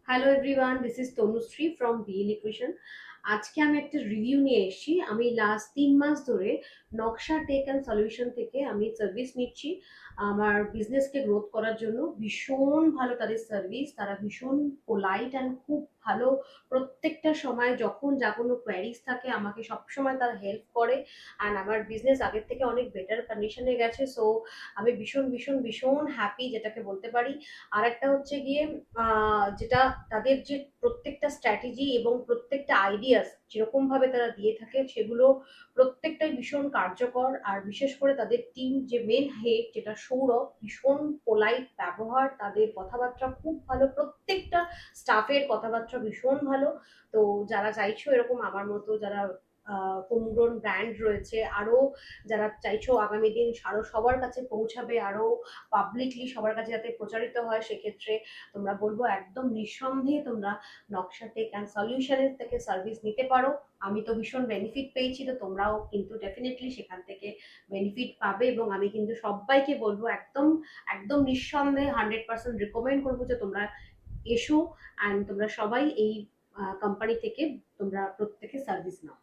Hello everyone, this is Tanushree from BL equation. আজকে আমি একটা রিভিউ নিয়ে এসেছি। আমি লাস্ট 3 মাস ধরে নকশা টেক অ্যান্ড সলিউশন থেকে আমি সার্ভিস নিচ্ছি আমার বিজনেসকে গ্রোথ করার জন্য। ভীষণ ভালো তাদের সার্ভিস, তারা ভীষণ পোলাইট অ্যান্ড খুব ভালো। প্রত্যেকটা সময় যখন যা কোনো কোয়ারিজ থাকে আমাকে সবসময় তারা হেল্প করে। অ্যান্ড আমার বিজনেস আগের থেকে অনেক বেটার কন্ডিশনে গেছে। সো আমি ভীষণ ভীষণ ভীষণ হ্যাপি, যেটাকে বলতে পারি। আর একটা হচ্ছে গিয়ে যেটা তাদের যে প্রত্যেকটা স্ট্র্যাটেজি এবং প্রত্যেকটা আইডিয়াস যেরকম ভাবে তারা দিয়ে থাকে সেগুলো প্রত্যেকটাই ভীষণ কার্যকর। আর বিশেষ করে তাদের টিম যে মেন হেড যেটা সৌরভ, ভীষণ পোলাইট ব্যবহার, তাদের কথাবার্তা খুব ভালো, প্রত্যেকটা স্টাফের কথাবার্তা ভীষণ ভালো। তো যারা চাইছো এরকম আমার মতো যারা হোমগ্রোন ব্র্যান্ড রয়েছে, আরো যারা চাইছো আগামী দিন আরো সবার কাছে পৌঁছাবে, আরো পাবলিকলি সবার কাছে যাতে প্রচারিত হয়, সেক্ষেত্রে তোমরা বলবো একদম নিঃসন্দেহে তোমরা নকশা টেক অ্যান্ড সলিউশনের থেকে সার্ভিস নিতে পারো। আমি তো ভীষণ বেনিফিট পেয়েছি, তো তোমরাও কিন্তু ডেফিনেটলি সেখান থেকে বেনিফিট পাবে। এবং আমি কিন্তু সবাইকে বলবো একদম একদম নিঃসন্দেহে 100% রিকমেন্ড করবো যে তোমরা এসো অ্যান্ড তোমরা সবাই এই কোম্পানি থেকে তোমরা প্রত্যেকে সার্ভিস নাও।